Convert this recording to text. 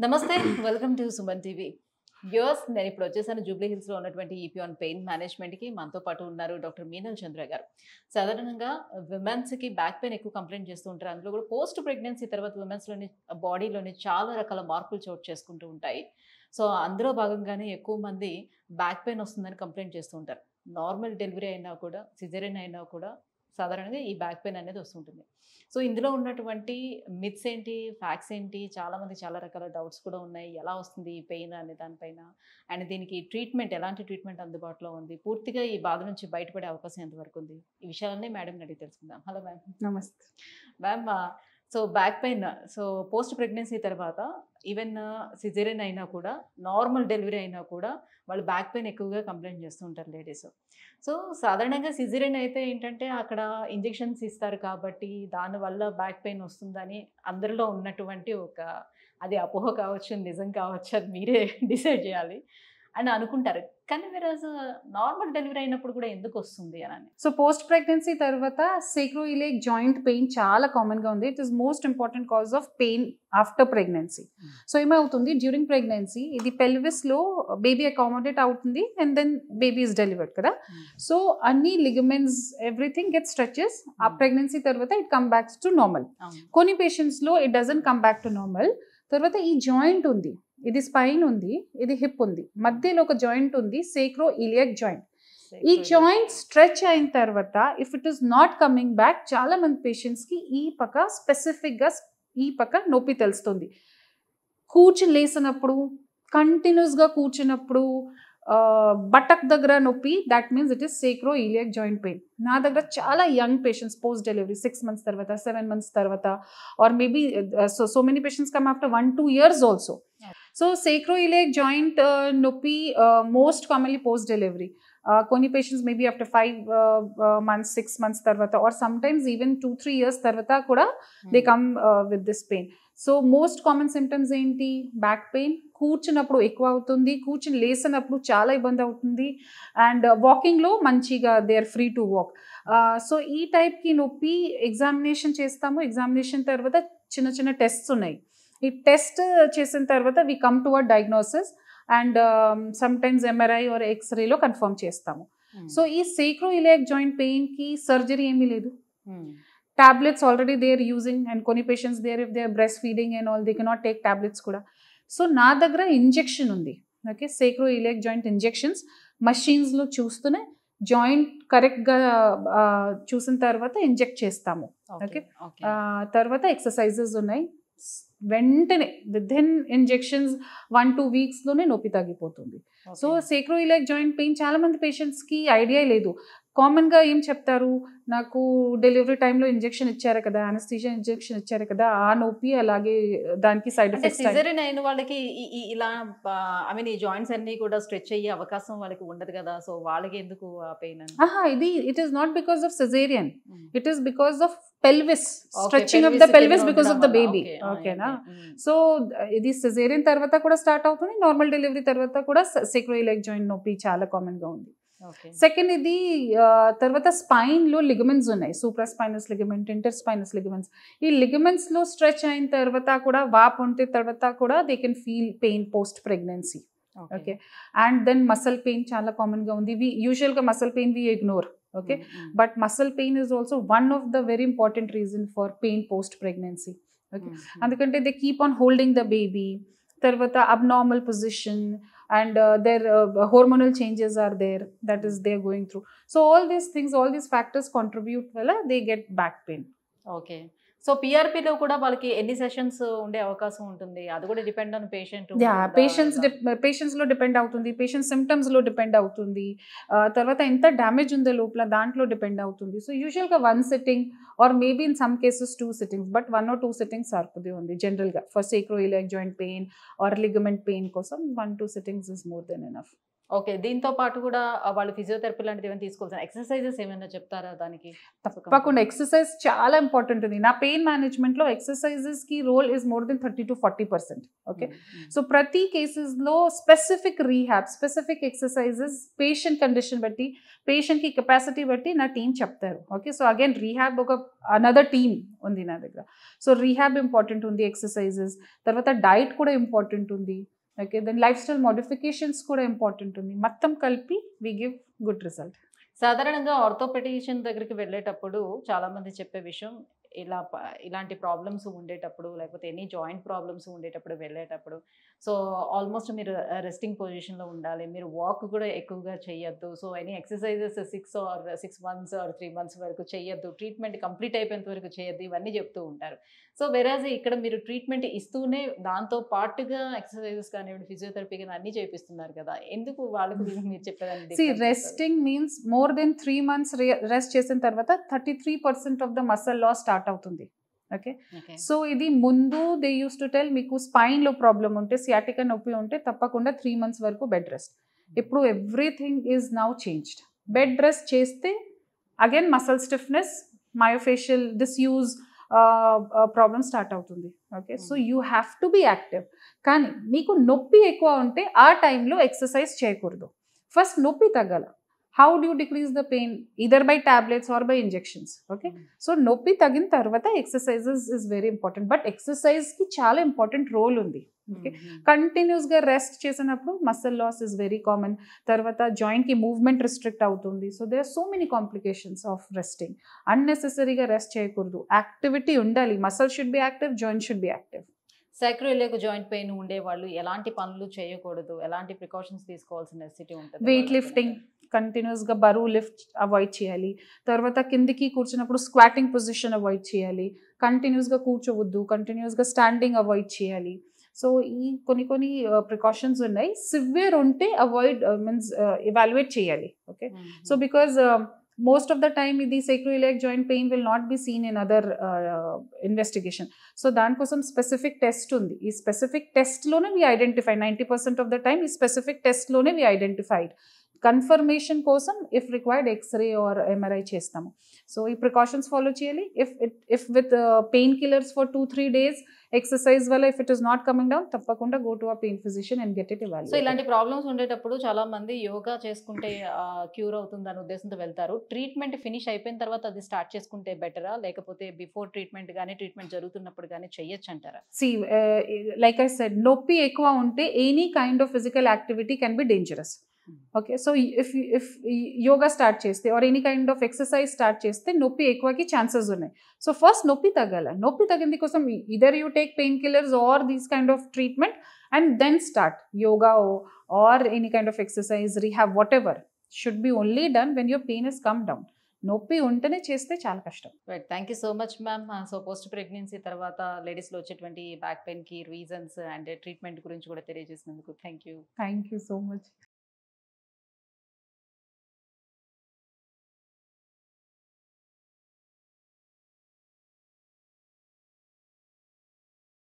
నమస్తే welcome to Suman TV viewers. నేను ఇప్పుడు వచ్చేసాను జూబ్లీ హిల్స్ లో ఉన్నటువంటి ఈపీ ఆన్ పెయిన్ మేనేజ్మెంట్ కి. మనతో పాటు ఉన్నారు డాక్టర్ మీనల్ చంద్ర గారు. సాధారణంగా విమెన్స్ కి బ్యాక్ పెయిన్ ఎక్కువ కంప్లైంట్ చేస్తూ ఉంటారు. అందులో కూడా పోస్ట్ ప్రెగ్నెన్సీ తర్వాత విమెన్స్ లోని బాడీలోని చాలా రకాల మార్పులు చోటు చేసుకుంటూ ఉంటాయి. సో అందులో భాగంగానే ఎక్కువ మంది బ్యాక్ పెయిన్ వస్తుందని కంప్లైంట్ చేస్తూ ఉంటారు. నార్మల్ డెలివరీ అయినా కూడా సిజేరియన్ అయినా కూడా సాధారణంగా ఈ బ్యాక్ పెయిన్ అనేది వస్తుంటుంది. సో ఇందులో ఉన్నటువంటి మిత్స్ ఏంటి, ఫ్యాక్ట్స్ ఏంటి, చాలామంది చాలా రకాల డౌట్స్ కూడా ఉన్నాయి. ఎలా వస్తుంది ఈ పెయిన్ అనే దానిపైన, అండ్ దీనికి ట్రీట్మెంట్, ఎలాంటి ట్రీట్మెంట్ అందుబాటులో ఉంది, పూర్తిగా ఈ బాధ నుంచి బయటపడే అవకాశం ఎంతవరకు ఉంది, ఈ విషయాలన్నీ మేడం అడిగి తెలుసుకుందాం. Hello ma'am. నమస్తే ma'am, so back pain, so post pregnancy తర్వాత ఈవెన్ సిజేరియన్ అయినా కూడా, నార్మల్ డెలివరీ అయినా కూడా వాళ్ళు బ్యాక్ పెయిన్ ఎక్కువగా కంప్లైంట్ చేస్తూ ఉంటారు లేడీస్. సో సాధారణంగా సిజేరియన్ అయితే ఏంటంటే అక్కడ ఇంజెక్షన్స్ ఇస్తారు కాబట్టి దానివల్ల బ్యాక్ పెయిన్ వస్తుందని అందరిలో ఉన్నటువంటి ఒక, అది అపోహ కావచ్చు, నిజం కావచ్చు, అది మీరే డిసైడ్ చేయాలి అని అనుకుంటారు. కానీ మీరు నార్మల్ డెలివరీ అయినప్పుడు కూడా ఎందుకు వస్తుంది అని? సో పోస్ట్ ప్రెగ్నెన్సీ తర్వాత సేక్రోయిలియక్ జాయింట్ పెయిన్ చాలా కామన్ గా ఉంది. It is most important cause of pain after pregnancy. So ఏమవుతుంది, డ్యూరింగ్ ప్రెగ్నెన్సీ ఇది పెల్విస్ లో బేబీ అకామిడేట్ అవుతుంది and then baby is delivered కదా. సో అన్ని లిగమెంట్స్ ఎవ్రీథింగ్ గెట్ స్ట్రెచెస్. ఆ ప్రెగ్నెన్సీ తర్వాత it come backs to normal. కొన్ని patients లో it doesn't come back to normal. తర్వాత ఈ జాయింట్ ఉంది, ఇది స్పైన్ ఉంది, ఇది హిప్ ఉంది, మధ్యలో ఒక జాయింట్ ఉంది, సేక్రోఇలియక్ జాయింట్. ఈ జాయింట్ స్ట్రెచ్ అయిన తర్వాత if it is not coming back, చాలా మంది పేషెంట్స్ కి ఈ పక్క స్పెసిఫిక్ గా ఈ పక్క నొప్పి తెలుస్తుంది. కూర్చుని లేసినప్పుడు, కంటిన్యూస్ గా కూర్చున్నప్పుడు, బటక్ దగ్గర నొప్పి, that means it is sacroiliac joint pain. నా దగ్గర చాలా young patients post delivery 6 months తర్వాత, 7 months తర్వాత, or maybe so many patients come after 1-2 years also. So sacroiliac joint నొప్పి మోస్ట్ కామన్లీ పోస్ట్ డెలివరీ. కొన్ని patients maybe after 5 months, 6 months తర్వాత, or sometimes even 2-3 years తర్వాత కూడా they come with this pain. So most common symptoms ఏంటి? Back pain. కూర్చున్నప్పుడు ఎక్కువ అవుతుంది, కూర్చుని లేసినప్పుడు చాలా ఇబ్బంది అవుతుంది, అండ్ వాకింగ్లో మంచిగా they are free to walk. So ఈ టైప్కి నొప్పి ఎగ్జామినేషన్ చేస్తాము. ఎగ్జామినేషన్ తర్వాత చిన్న చిన్న టెస్ట్స్ ఉన్నాయి. ఈ టెస్ట్ చేసిన తర్వాత we come to a diagnosis and sometimes MRI or ఎక్స్రేలో కన్ఫర్మ్ చేస్తాము. సో ఈ సేక్రోఇలియక్ జాయింట్ పెయిన్కి సర్జరీ ఏమీ లేదు. Tablets already they are using, and కొన్ని patients there if they are breastfeeding and all they cannot take tablets కూడా. So నా దగ్గర injection ఉంది, ఓకే, సేక్రోఇలియక్ జాయింట్ ఇంజెక్షన్స్ మషీన్స్లో చూస్తూనే జాయింట్ కరెక్ట్గా చూసిన తర్వాత ఇంజెక్ట్ చేస్తాము. ఓకే, తర్వాత ఎక్సర్సైజెస్ ఉన్నాయి. వెంటనే విదిన్ ఇంజెక్షన్స్ 1-2 weeksలోనే నొప్పి తగ్గిపోతుంది. సో సేక్రోఇలియక్ జాయింట్ పెయిన్ చాలా మంది పేషెంట్స్కి ఐడియా లేదు. కామన్గా ఏం చెప్తారు, నాకు డెలివరీ టైంలో ఇంజెక్షన్ ఇచ్చారు కదా, అనస్థీషియా ఇంజెక్షన్ ఇచ్చారు కదా, ఆ నొప్పి అలాగే దానికి సైడ్ ఎఫెక్ట్స్. సిజేరియన్ అయిన వాళ్ళకి ఇలా ఐ మీన్ ఈ జాయింట్స్ అన్ని కూడా స్ట్రెచ్ అయ్యే అవకాశం వాళ్ళకి ఉండదు కదా, సో వాళ్ళకి ఎందుకు ఆ పెయిన్? ఇది it is not because of caesarean, it is because of pelvis, stretching of the pelvis because of the baby. ఓకేనా? సో ఇది సిజేరియన్ తర్వాత కూడా స్టార్ట్ అవుతుంది, నార్మల్ డెలివరీ తర్వాత కూడా సేక్రోఇలియక్ జాయింట్ నొప్పి చాలా కామన్ గా ఉంది. సెకండ్, ఇది తర్వాత స్పైన్ లో లిగమెంట్స్ ఉన్నాయి, సూప్రాస్పైనస్ లిగమెంట్, ఇంటర్స్పైనస్ లిగమెంట్స్. ఈ లిగమెంట్స్ లో స్ట్రెచ్ అయిన తర్వాత కూడా, వాపు ఉంటే తర్వాత కూడా they can feel pain post pregnancy. Okay, and then muscle pain చాలా కామన్ గా ఉంది. యూజువల్ గా muscle pain we ignore, okay, but muscle pain is also one of the very important reason for pain post pregnancy. Okay, andukante they keep on holding the baby, tarvata abnormal position, and their hormonal changes are there, that is they are going through. So all these things, all these factors contribute well, they get back pain. Okay, so పిఆర్పిలో కూడా వాళ్ళకి ఎన్ని sessions ఉండే అవకాశం ఉంటుంది? అది కూడా depend on patient. Patients లో డిపెండ్ అవుతుంది, పేషెంట్ సిమ్టమ్స్ లో డిపెండ్ అవుతుంది, తర్వాత ఎంత డ్యామేజ్ ఉందో లోపల దాంట్లో డిపెండ్ అవుతుంది. సో యూజువల్ గా 1 sitting or maybe in some cases 2 sittings, but 1 or 2 sittings సరిపోతుంది ఉంది జనరల్ గా for sacroiliac joint pain or ligament pain కోసం. 1-2 sittings is more than enough. Okay. దీంతో పాటు కూడా వాళ్ళు ఫిజియోథెరపీ లాంటిది ఏమైనా తీసుకోవాల్సిన ఎక్సర్‌సైజెస్ ఏమైనా చెప్తారా దానికి? తప్పకుండా ఎక్సర్సైజ్ చాలా ఇంపార్టెంట్ ఉంది. నా పెయిన్ మేనేజ్మెంట్లో ఎక్సర్సైజెస్కి role is more than 30-40%. Okay, so ప్రతి కేసెస్లో specific rehab, specific exercises patient condition బట్టి, పేషెంట్కి కెపాసిటీ బట్టి నా టీం చెప్తారు. ఓకే, సో అగైన్ రీహాబ్ ఒక అనదర్ టీమ్ ఉంది నా దగ్గర. సో రీహాబ్ ఇంపార్టెంట్ ఉంది, ఎక్సర్సైజెస్, తర్వాత డైట్ కూడా ఇంపార్టెంట్ ఉంది. Okay, then lifestyle modifications కూడా ఇంపార్టెంట్ ఉంది. మొత్తం కలిపి వి గివ్ గుడ్ రిజల్ట్. సాధారణంగా ఆర్థోపెడిషియన్ దగ్గరికి వెళ్ళేటప్పుడు చాలామంది చెప్పే విషయం ఇలాంటి ప్రాబ్లమ్స్ ఉండేటప్పుడు, లేకపోతే ఎనీ జాయింట్ ప్రాబ్లమ్స్ ఉండేటప్పుడు వెళ్ళేటప్పుడు, సో ఆల్మోస్ట్ మీరు రెస్టింగ్ పొజిషన్లో ఉండాలి, మీరు వాక్ కూడా ఎక్కువగా చేయొద్దు, so any exercises 6 months or 3 months వరకు చేయొద్దు, ట్రీట్మెంట్ కంప్లీట్ అయిపోయేంత వరకు చేయొద్దు, ఇవన్నీ చెప్తూ ఉంటారు. సో వెరాజ్ ఇక్కడ మీరు ట్రీట్మెంట్ ఇస్తూనే దాంతో పాటుగా ఎక్సర్సైజెస్ కానివ్వండి, ఫిజియోథెరపీ కానీ అన్నీ చేపిస్తున్నారు కదా, ఎందుకు వాళ్ళకు మీరు చెప్పేదాన్ని? Resting means more than 3 months rest చేసిన తర్వాత 33% of the muscle loss start అవుతుంది. ఓకే, సో ఇది ముందు దే యూస్ టు టెల్, మీకు స్పైన్లో ప్రాబ్లం ఉంటే, సియాటికా నొప్పి ఉంటే తప్పకుండా 3 months వరకు బెడ్ రెస్ట్. ఇప్పుడు everything is now changed. Bed rest చేస్తే again muscle stiffness, myofascial disuse problem start అవుతుంది. Okay, so you have to be active. కానీ మీకు నొప్పి ఎక్కువ ఉంటే ఆ టైంలో ఎక్సర్సైజ్ చేయకూడదు. ఫస్ట్ నొప్పి తగ్గాల. How do you decrease the pain? Either by tablets or by injections. Okay, so నొప్పి తగ్గిన తర్వాత exercises is very important. But ఎక్సర్సైజ్కి చాలా ఇంపార్టెంట్ రోల్ ఉంది. ఓకే, కంటిన్యూస్గా రెస్ట్ చేసినప్పుడు muscle loss is very common. తర్వాత జాయింట్కి మూవ్మెంట్ రిస్ట్రిక్ట్ అవుతుంది. So they are so many complications of resting. అన్నెసెసరీగా రెస్ట్ చేయకూడదు, యాక్టివిటీ ఉండాలి. Muscle should be active, joint should be active. Sacroiliac joint pain ఉండేవాళ్ళు ఎలాంటి పనులు చేయకూడదు, ఎలాంటి ప్రికాషన్స్ తీసుకోవాల్సిన నెసెసిటీ ఉంటుంది? వెయిట్ లిఫ్టింగ్, కంటిన్యూస్గా బరువు లిఫ్ట్ అవాయిడ్ చేయాలి. తర్వాత కిందికి కూర్చున్నప్పుడు స్క్వాటింగ్ పొజిషన్ అవాయిడ్ చేయాలి. కంటిన్యూస్గా కూర్చోవద్దు, కంటిన్యూస్గా స్టాండింగ్ అవాయిడ్ చేయాలి. సో ఈ కొన్ని ప్రికాషన్స్ ఉన్నాయి. సివియర్ ఉంటే అవాయిడ్ మీన్స్ ఎవాల్యుయేట్ చేయాలి. Okay, so because most of the time the sacroiliac joint pain will not be seen in other investigation. So దాని కోసం స్పెసిఫిక్ టెస్ట్ ఉంది. ఈ స్పెసిఫిక్ టెస్ట్లోనే we identify 90% of the time ఈ specific టెస్ట్లోనే we identified. Confirmation కోసం if required X-ray or MRI చేస్తాము. So ఈ ప్రికాషన్స్ ఫాలో చేయాలి. If with painkillers for 2-3 days exercise వల్ల if it is not coming down, తప్పకుండా go to a pain physician and get it evaluated. So ఇలాంటి problems ఉండేటప్పుడు చాలా మంది యోగా చేసుకుంటే క్యూర్ అవుతుంది అనే ఉద్దేశంతో వెళ్తారు. ట్రీట్మెంట్ ఫినిష్ అయిపోయిన తర్వాత అది స్టార్ట్ చేసుకుంటే బెటరా, లేకపోతే బిఫోర్ ట్రీట్మెంట్ కానీ ట్రీట్మెంట్ జరుగుతున్నప్పుడు కానీ చెయ్యొచ్చు అంటారా? లైక్ ఐ సెడ్, నొప్పి ఎక్కువ ఉంటే any kind of physical activity can be dangerous. Okay, so if yoga start చేస్తే or any kind of exercise start చేస్తే నొప్పి ఎక్కువకి ఛాన్సెస్ ఉన్నాయి. సో ఫస్ట్ నొప్పి తగ్గాల. నొప్పి తగ్గింది కోసం either you take painkillers or these kind of treatment and then start yoga or any kind of exercise, rehab, whatever should be only done when your pain is come down. నొప్పి ఉంటేనే చేస్తే చాలా కష్టం. Right, thank you so much ma'am. So post pregnancy తర్వాత లేడీస్లో వచ్చేటువంటి back పెయిన్కి reasons and treatment గురించి కూడా తెలియజేసినందుకు thank you. Thank you so much.